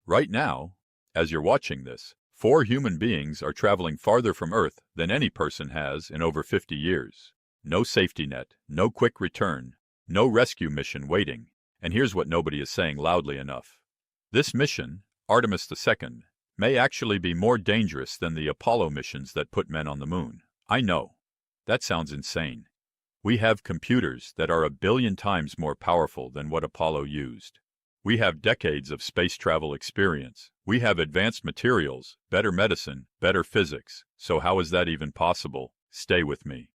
Right now, as you're watching this, 4 human beings are traveling farther from Earth than any person has in over 50 years. No safety net, no quick return, no rescue mission waiting. And here's what nobody is saying loudly enough. This mission, Artemis II, may actually be more dangerous than the Apollo missions that put men on the moon. I know. That sounds insane. We have computers that are 1 billion times more powerful than what Apollo used. We have decades of space travel experience. We have advanced materials, better medicine, better physics. So how is that even possible? Stay with me.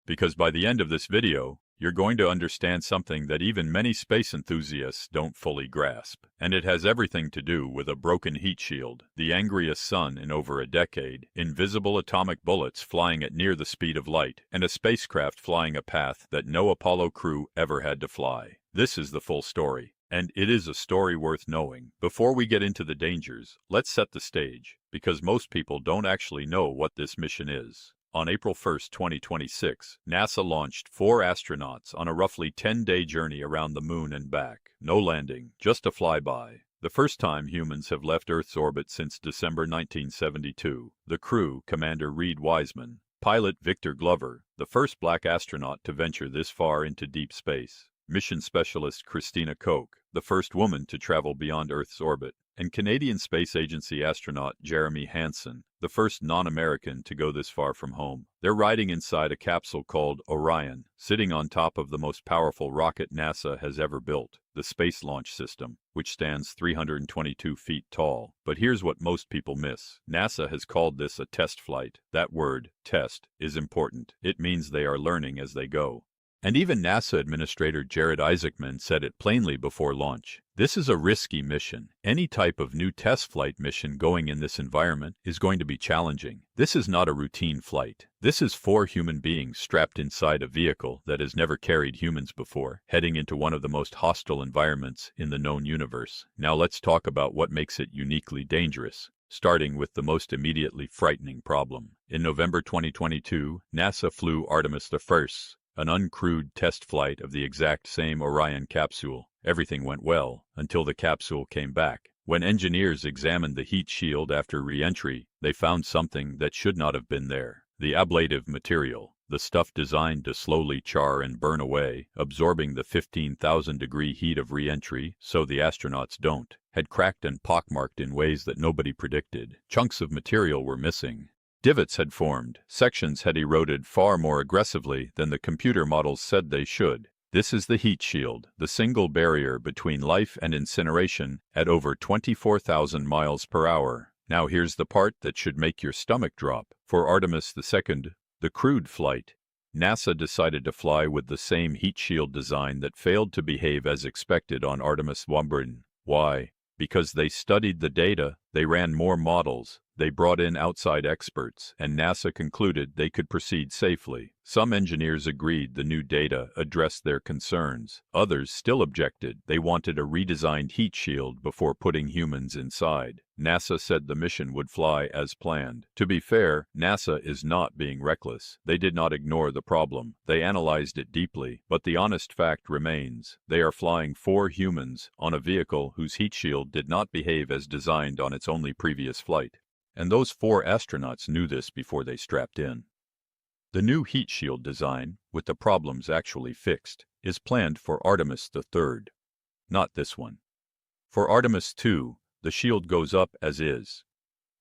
Because by the end of this video, you're going to understand something that even many space enthusiasts don't fully grasp. And it has everything to do with a broken heat shield, the angriest sun in over a decade, invisible atomic bullets flying at near the speed of light, and a spacecraft flying a path that no Apollo crew ever had to fly. This is the full story. And it is a story worth knowing. Before we get into the dangers, let's set the stage, because most people don't actually know what this mission is. On April 1, 2026, NASA launched 4 astronauts on a roughly 10-day journey around the moon and back. No landing, just a flyby. The first time humans have left Earth's orbit since December 1972. The crew, Commander Reed Wiseman, pilot Victor Glover, the first black astronaut to venture this far into deep space, mission specialist Christina Koch, the first woman to travel beyond Earth's orbit, and Canadian Space Agency astronaut Jeremy Hansen, the first non-American to go this far from home. They're riding inside a capsule called Orion, sitting on top of the most powerful rocket NASA has ever built, the Space Launch System, which stands 322 feet tall. But here's what most people miss. NASA has called this a test flight. That word, test, is important. It means they are learning as they go. And even NASA Administrator Jared Isaacman said it plainly before launch. This is a risky mission. Any type of new test flight mission going in this environment is going to be challenging. This is not a routine flight. This is 4 human beings strapped inside a vehicle that has never carried humans before, heading into one of the most hostile environments in the known universe. Now let's talk about what makes it uniquely dangerous, starting with the most immediately frightening problem. In November 2022, NASA flew Artemis I, an uncrewed test flight of the exact same Orion capsule. Everything went well until the capsule came back. When engineers examined the heat shield after re-entry, they found something that should not have been there. The ablative material, the stuff designed to slowly char and burn away, absorbing the 15,000-degree heat of re-entry so the astronauts don't, had cracked and pockmarked in ways that nobody predicted. Chunks of material were missing. Divots had formed, sections had eroded far more aggressively than the computer models said they should. This is the heat shield, the single barrier between life and incineration at over 24,000 miles per hour. Now here's the part that should make your stomach drop. For Artemis II, the crewed flight, NASA decided to fly with the same heat shield design that failed to behave as expected on Artemis I. Why? Because they studied the data, they ran more models, they brought in outside experts, and NASA concluded they could proceed safely. Some engineers agreed the new data addressed their concerns. Others still objected. They wanted a redesigned heat shield before putting humans inside. NASA said the mission would fly as planned. To be fair, NASA is not being reckless. They did not ignore the problem. They analyzed it deeply, but the honest fact remains. They are flying 4 humans on a vehicle whose heat shield did not behave as designed on its only previous flight. And those 4 astronauts knew this before they strapped in. The new heat shield design, with the problems actually fixed, is planned for Artemis III. Not this one. For Artemis II, the shield goes up as is.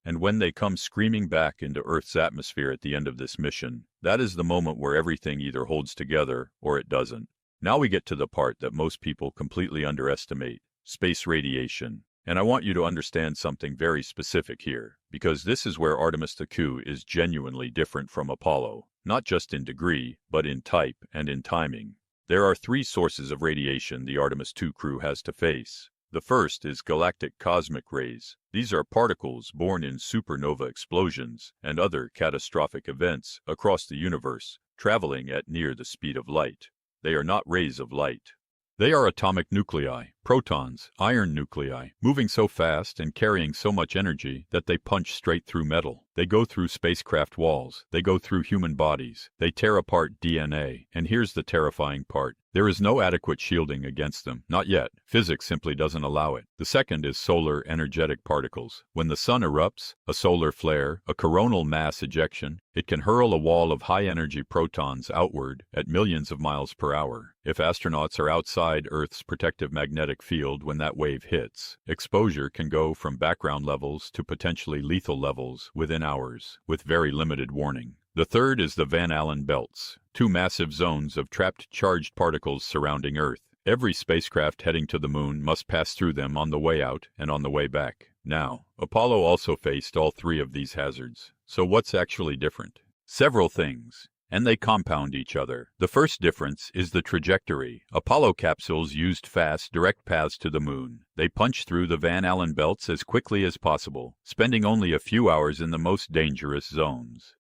And when they come screaming back into Earth's atmosphere at the end of this mission, that is the moment where everything either holds together or it doesn't. Now we get to the part that most people completely underestimate: space radiation. And I want you to understand something very specific here, because this is where Artemis II is genuinely different from Apollo, not just in degree, but in type and in timing. There are 3 sources of radiation the Artemis II crew has to face. The first is galactic cosmic rays. These are particles born in supernova explosions and other catastrophic events across the universe, traveling at near the speed of light. They are not rays of light. They are atomic nuclei, protons, iron nuclei, moving so fast and carrying so much energy that they punch straight through metal. They go through spacecraft walls. They go through human bodies. They tear apart DNA. And here's the terrifying part. There is no adequate shielding against them, not yet. Physics simply doesn't allow it. The second is solar energetic particles. When the sun erupts, a solar flare, a coronal mass ejection, it can hurl a wall of high-energy protons outward at millions of miles per hour. If astronauts are outside Earth's protective magnetic field when that wave hits, exposure can go from background levels to potentially lethal levels within hours, with very limited warning. The third is the Van Allen belts, two massive zones of trapped charged particles surrounding Earth. Every spacecraft heading to the moon must pass through them on the way out and on the way back. Now, Apollo also faced all three of these hazards. So what's actually different? Several things, and they compound each other. The first difference is the trajectory. Apollo capsules used fast, direct paths to the moon. They punched through the Van Allen belts as quickly as possible, spending only a few hours in the most dangerous zones.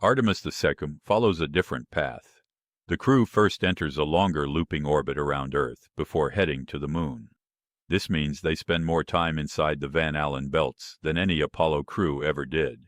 Artemis II follows a different path. The crew first enters a longer looping orbit around Earth before heading to the moon. This means they spend more time inside the Van Allen belts than any Apollo crew ever did.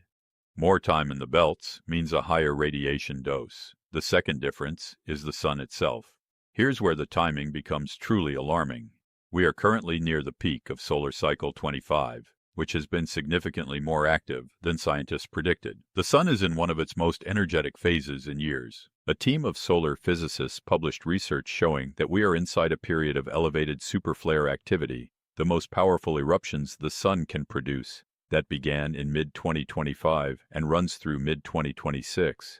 More time in the belts means a higher radiation dose. The second difference is the sun itself. Here's where the timing becomes truly alarming. We are currently near the peak of solar cycle 25. Which has been significantly more active than scientists predicted. The sun is in one of its most energetic phases in years. A team of solar physicists published research showing that we are inside a period of elevated superflare activity, the most powerful eruptions the sun can produce, that began in mid-2025 and runs through mid-2026.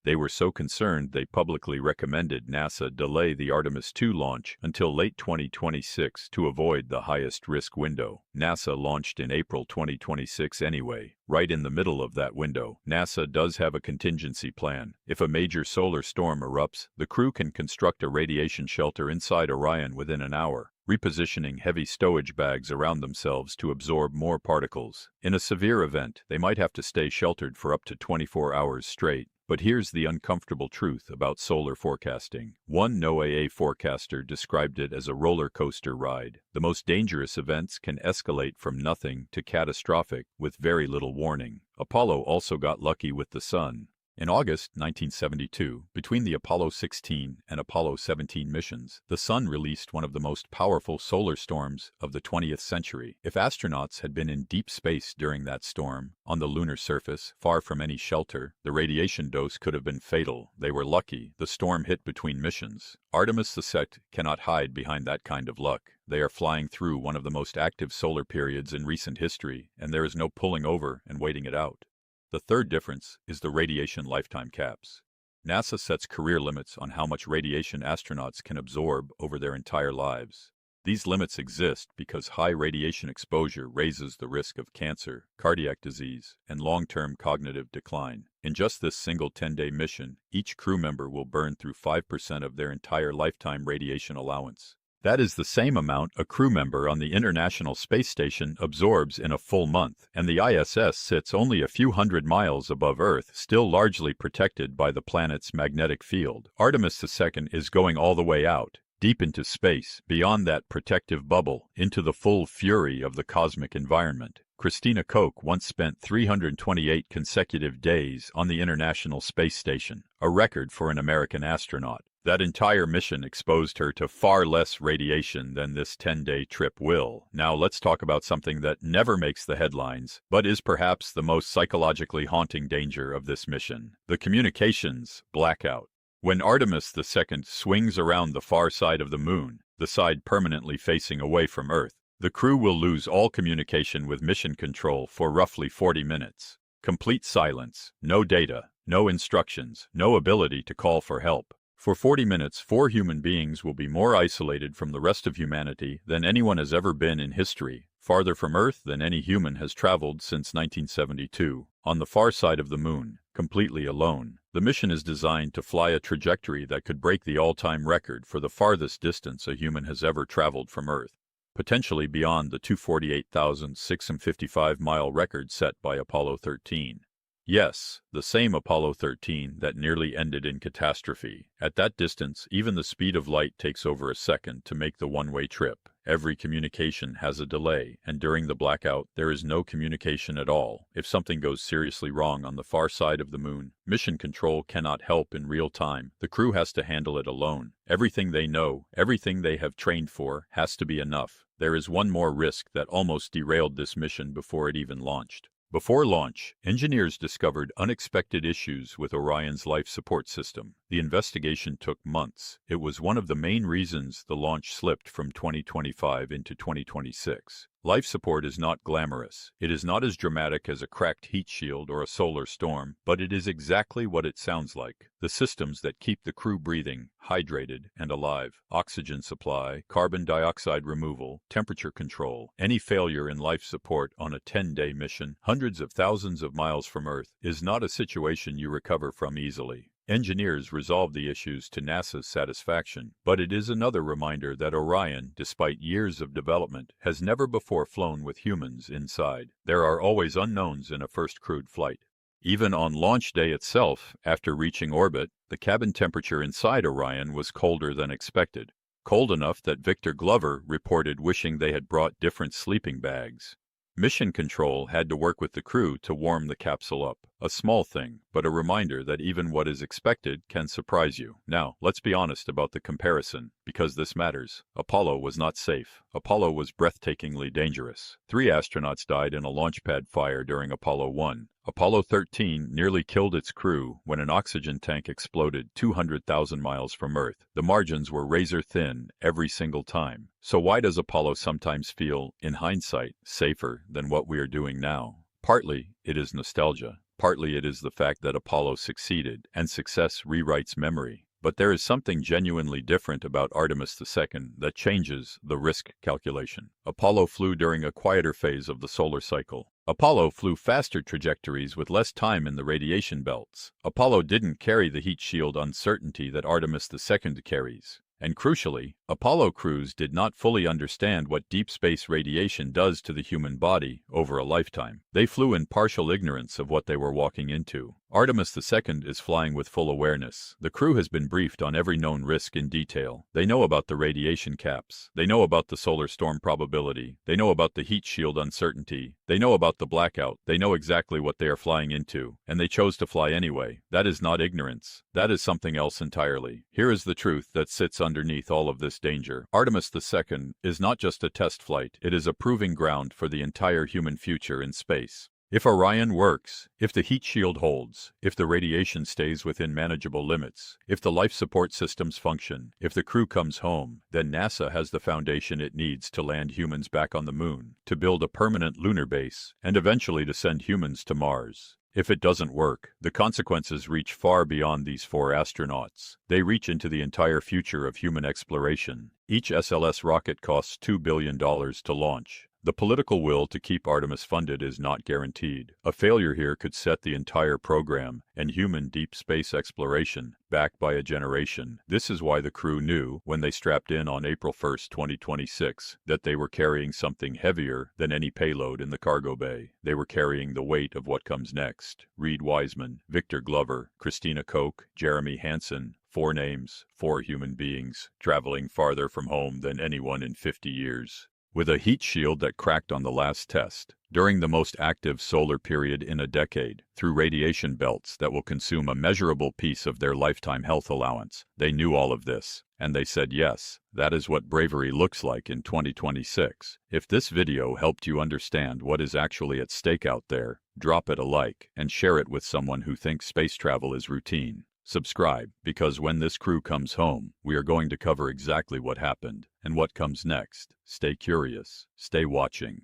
They were so concerned they publicly recommended NASA delay the Artemis II launch until late 2026 to avoid the highest risk window. NASA launched in April 2026 anyway. Right in the middle of that window, NASA does have a contingency plan. If a major solar storm erupts, the crew can construct a radiation shelter inside Orion within an hour, repositioning heavy stowage bags around themselves to absorb more particles. In a severe event, they might have to stay sheltered for up to 24 hours straight. But here's the uncomfortable truth about solar forecasting. One NOAA forecaster described it as a roller coaster ride. The most dangerous events can escalate from nothing to catastrophic with very little warning. Apollo also got lucky with the sun. In August 1972, between the Apollo 16 and Apollo 17 missions, the sun released one of the most powerful solar storms of the 20th century. If astronauts had been in deep space during that storm, on the lunar surface, far from any shelter, the radiation dose could have been fatal. They were lucky. The storm hit between missions. Artemis II cannot hide behind that kind of luck. They are flying through one of the most active solar periods in recent history, and there is no pulling over and waiting it out. The third difference is the radiation lifetime caps. NASA sets career limits on how much radiation astronauts can absorb over their entire lives. These limits exist because high radiation exposure raises the risk of cancer, cardiac disease, and long-term cognitive decline. In just this single 10-day mission, each crew member will burn through 5% of their entire lifetime radiation allowance. That is the same amount a crew member on the International Space Station absorbs in a full month, and the ISS sits only a few hundred miles above Earth, still largely protected by the planet's magnetic field. Artemis II is going all the way out, deep into space, beyond that protective bubble, into the full fury of the cosmic environment. Christina Koch once spent 328 consecutive days on the International Space Station, a record for an American astronaut. That entire mission exposed her to far less radiation than this 10-day trip will. Now let's talk about something that never makes the headlines, but is perhaps the most psychologically haunting danger of this mission: the communications blackout. When Artemis II swings around the far side of the moon, the side permanently facing away from Earth, the crew will lose all communication with mission control for roughly 40 minutes. Complete silence, no data, no instructions, no ability to call for help. For 40 minutes, 4 human beings will be more isolated from the rest of humanity than anyone has ever been in history, farther from Earth than any human has traveled since 1972, on the far side of the moon, completely alone. The mission is designed to fly a trajectory that could break the all-time record for the farthest distance a human has ever traveled from Earth, potentially beyond the 248,655-mile record set by Apollo 13. Yes, the same Apollo 13 that nearly ended in catastrophe. At that distance, even the speed of light takes over a second to make the one-way trip. Every communication has a delay, and during the blackout, there is no communication at all. If something goes seriously wrong on the far side of the moon, mission control cannot help in real time. The crew has to handle it alone. Everything they know, everything they have trained for, has to be enough. There is one more risk that almost derailed this mission before it even launched. Before launch, engineers discovered unexpected issues with Orion's life support system. The investigation took months. It was one of the main reasons the launch slipped from 2025 into 2026. Life support is not glamorous. It is not as dramatic as a cracked heat shield or a solar storm, but it is exactly what it sounds like. The systems that keep the crew breathing, hydrated, and alive. Oxygen supply, carbon dioxide removal, temperature control. Any failure in life support on a 10-day mission, hundreds of thousands of miles from Earth, is not a situation you recover from easily. Engineers resolved the issues to NASA's satisfaction, but it is another reminder that Orion, despite years of development, has never before flown with humans inside. There are always unknowns in a first crewed flight. Even on launch day itself, after reaching orbit, the cabin temperature inside Orion was colder than expected. Cold enough that Victor Glover reported wishing they had brought different sleeping bags. Mission Control had to work with the crew to warm the capsule up. A small thing, but a reminder that even what is expected can surprise you. Now, let's be honest about the comparison, because this matters. Apollo was not safe. Apollo was breathtakingly dangerous. 3 astronauts died in a launch pad fire during Apollo 1. Apollo 13 nearly killed its crew when an oxygen tank exploded 200,000 miles from Earth. The margins were razor thin every single time. So why does Apollo sometimes feel, in hindsight, safer than what we are doing now? Partly, it is nostalgia. Partly it is the fact that Apollo succeeded, and success rewrites memory. But there is something genuinely different about Artemis II that changes the risk calculation. Apollo flew during a quieter phase of the solar cycle. Apollo flew faster trajectories with less time in the radiation belts. Apollo didn't carry the heat shield uncertainty that Artemis II carries. And crucially, Apollo crews did not fully understand what deep space radiation does to the human body over a lifetime. They flew in partial ignorance of what they were walking into. Artemis II is flying with full awareness. The crew has been briefed on every known risk in detail. They know about the radiation caps. They know about the solar storm probability. They know about the heat shield uncertainty. They know about the blackout. They know exactly what they are flying into. And they chose to fly anyway. That is not ignorance. That is something else entirely. Here is the truth that sits underneath all of this danger. Artemis II is not just a test flight. It is a proving ground for the entire human future in space. If Orion works, if the heat shield holds, if the radiation stays within manageable limits, if the life support systems function, if the crew comes home, then NASA has the foundation it needs to land humans back on the moon, to build a permanent lunar base, and eventually to send humans to Mars. If it doesn't work, the consequences reach far beyond these 4 astronauts. They reach into the entire future of human exploration. Each SLS rocket costs $2 billion to launch. The political will to keep Artemis funded is not guaranteed. A failure here could set the entire program and human deep space exploration back by a generation. This is why the crew knew, when they strapped in on April 1, 2026, that they were carrying something heavier than any payload in the cargo bay. They were carrying the weight of what comes next. Reed Wiseman, Victor Glover, Christina Koch, Jeremy Hansen. 4 names, 4 human beings, traveling farther from home than anyone in 50 years. With a heat shield that cracked on the last test, during the most active solar period in a decade, through radiation belts that will consume a measurable piece of their lifetime health allowance. They knew all of this, and they said yes, that is what bravery looks like in 2026. If this video helped you understand what is actually at stake out there, drop it a like and share it with someone who thinks space travel is routine. Subscribe, because when this crew comes home, we are going to cover exactly what happened and what comes next. Stay curious, stay watching.